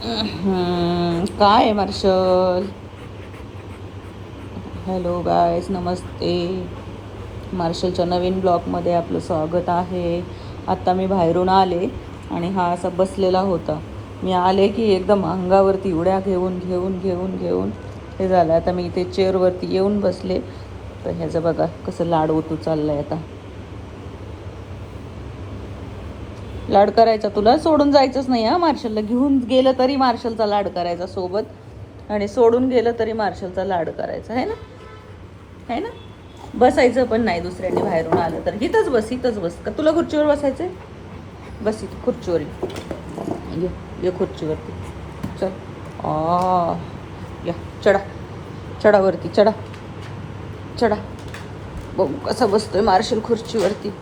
काय आहे marshal? Hello guys, नमस्ते. मार्शलच्या नवीन ब्लॉगमध्ये आपलं स्वागत आहे. आत्ता मी बाहेरून आले आणि हा असा बसलेला होता. मी आले की एकदम अंगावरती उड्या घेऊन घेऊन घेऊन घेऊन हे झालं. आता मी इथे चेअरवरती येऊन बसले तर ह्याचं बघा कसं लाड ओतू चाललं आहे. आता लाड करायचा, तुला सोडून जायचंच नाही हा. मार्शलला घेऊन गेलं तरी मार्शलचा लाड करायचा सोबत, आणि सोडून गेलं तरी मार्शलचा लाड करायचा आहे ना, आहे ना. बसायचं पण नाही दुसऱ्यांनी बाहेरून आलं तर. इथंच बस, इथंच बस. का तुला खुर्चीवर बसायचं आहे? बस इथं खुर्चीवर ये खुर्चीवरती. चल या, चढा, चढावरती चढा, चढा. बघू कसा बसतोय मार्शल खुर्चीवरती.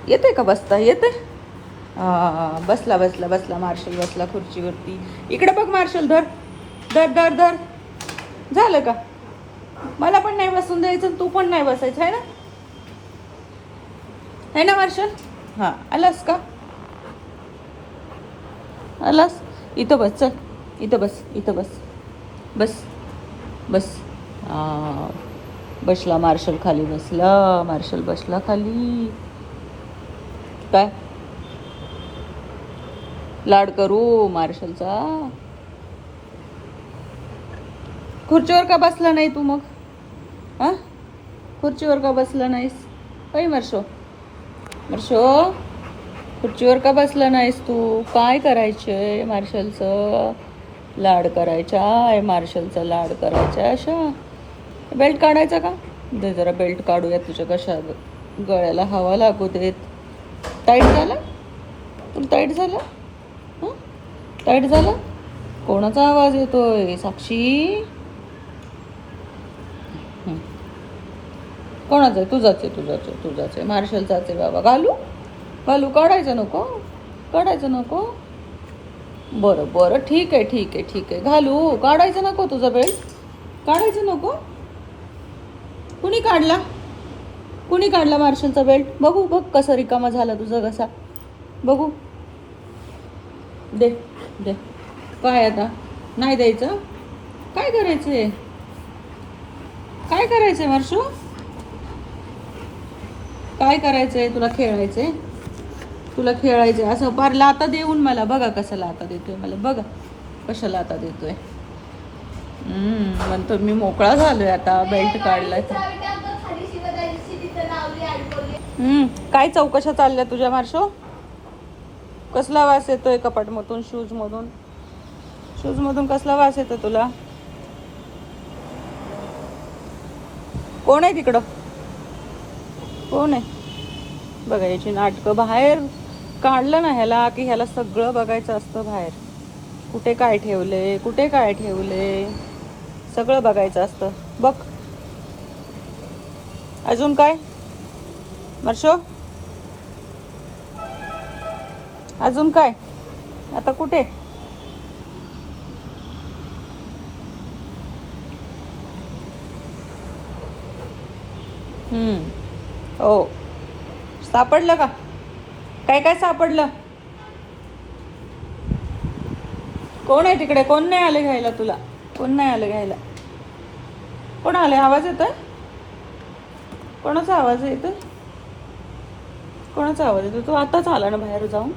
येते का बसता? येते. बसला बसला बसला मार्शल, बसला खुर्चीवरती. इकडे बघ मार्शल, धर धर धर धर. झालं का? मला पण नाही बसून द्यायचं, तू पण नाही बसायचं, आहे ना, आहे ना मार्शल? हां, आलास का? आलास? इथं बस, चल इथं बस, इथं बस, बस बस. बसला मार्शल, खाली बसला मार्शल, बसला खाली. काय लाड करू मार्शलचा? खुर्चीवर का बसला नाही तू मग? हां, खुर्चीवर का बसला नाहीस? काही मर्षो, मर्षो, खुर्चीवर का बसला नाहीस तू? काय करायचंय मार्शलचं? लाड करायचा आहे मार्शलचा, लाड करायचा. अशा बेल्ट काढायचा का? दे जरा बेल्ट काढूया तुझ्या. कशा गळ्याला हवा लागू देत. टाईट झाला? तुला टाईट झालं? हां, टाईट झालं? कोणाचा आवाज येतोय साक्षी? कोणाचं आहे? तुझाच आहे, तुझाच आहे, तुझाच आहे. मार्शलचाच आहे बाबा. घालू, घालू, काढायचं नको, काढायचं नको. बरं बरं, ठीक आहे, ठीक आहे, ठीक आहे. घालू, काढायचं नको तुझा बेल्ट, काढायचं नको. कुणी काढला? कुणी काढला मार्शलचा बेल्ट? बघू, बघ कसा रिकामा झाला तुझा घसा. बघू, दे दे. काय आता नाही द्यायचं? काय करायचंय? काय करायचंय मार्शू? काय करायचंय तुला? खेळायचंय? तुला खेळायचंय असं पार लाता देऊन मला. बघा कसं लाता देतोय मला, बघा कशा लाता देतोय. म्हणतो मी मोकळा झालोय आता, बेल्ट काढलाय. काय चौकशा चालल्या तुझ्या मार्शो? कसला वास येतोय कपाटमधून, शूजमधून? शूजमधून कसला वास येतो तुला? कोण आहे तिकडं? कोण आहे? बघा याची नाटकं. बाहेर काढलं ना ह्याला की ह्याला सगळं बघायचं असतं. बाहेर कुठे काय ठेवले, कुठे काय ठेवले, सगळं बघायचं असतं. बघ अजून काय मर्षो? अजून काय? आता कुठे? हो, सापडलं का? काय काय सापडलं? कोण आहे तिकडे? कोण नाही आले घ्यायला तुला? कोण नाही आलं घ्यायला? कोण आले? आवाज येतोय? कोणाचा आवाज येतोय? कोणाचा आवाज येतो? तू आताच आला ना बाहेर जाऊन.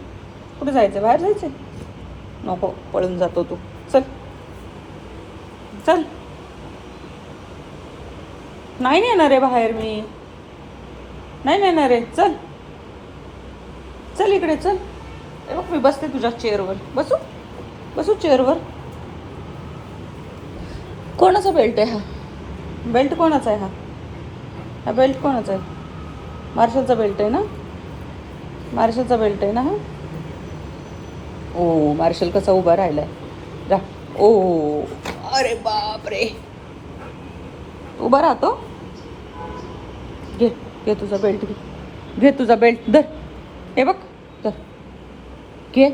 कुठे जायचं? बाहेर जायचं? नको, पळून जातो तू. चल चल. नाही नेणार आहे बाहेर मी, नाही नेणार आहे. चल चल इकडे चल. बघ मी बसते तुझ्या चेअरवर. बसू, बसू चेअरवर. कोणाचा बेल्ट आहे हा? बेल्ट कोणाचा आहे हा? हा बेल्ट कोणाचा आहे? मार्शलचा बेल्ट आहे ना? मार्शलचा बेल्ट आहे ना हा? ओ, मार्शल कसा उभा राहिलाय. रा, ओ, अरे बाप रे. उभा राहतो. घे, घे तुझा बेल्ट, घे, घे तुझा बेल्ट, धर. हे बघ, धर, घे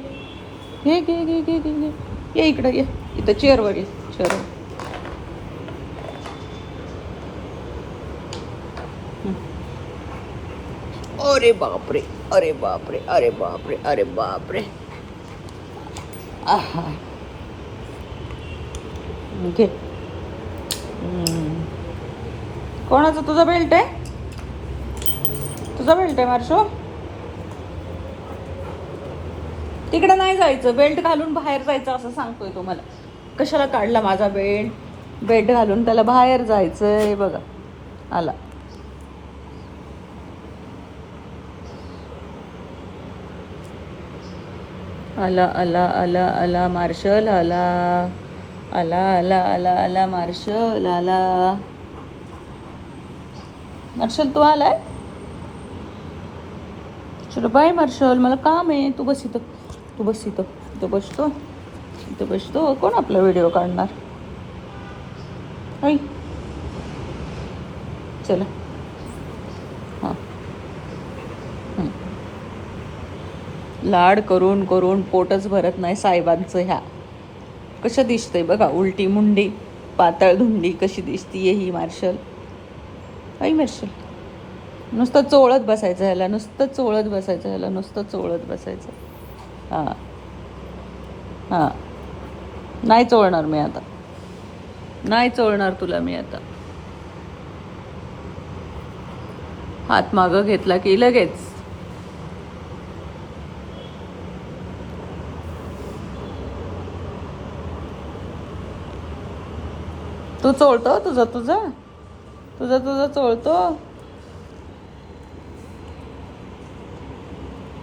घे घे घे घे घे घे. ये इकडं, ये इथं चेअरवर ये, चेअरवर. अरे बापरे, अरे बापरे, अरे बापरे, अरे बापरे. आहा, घे. कोणाचा तुझा बेल्ट आहे? तुझा बेल्ट आहे मार्शो? तिकडे नाही जायचं, बेल्ट घालून बाहेर जायचं असं सांगतोय तो मला. कशाला काढला माझा बेल्ट? बेल्ट घालून त्याला बाहेर जायचंय. बघा आला. आला आला आला आला मार्शल आला. आला आला आला आला मार्शल आला. मार्शल तू आलाय? चलो बाय मार्शल, मला काम आहे. तू बस इथं, तू बस इथं. इथं बसतो, इथं बसतो. कोण आपला व्हिडिओ काढणार? ऐ चला. हां. लाड करून करून पोटच भरत नाही साहेबांचं. ह्या कसं दिसतंय बघा, उलटी मुंडी पातळ धुंडी कशी दिसतीये ही मार्शल. ऐ मार्शल, नुसतं चोळत बसायचं ह्याला, नुसतं चोळत बसायचं ह्याला, नुसतं चोळत बसायचं. हां हां. नाही चोळणार मी आता, नाही चोळणार तुला मी आता. हात मागं घेतला की लगेच. तू चोळतो तुझं तुझं तुझं तुझं चोळतो.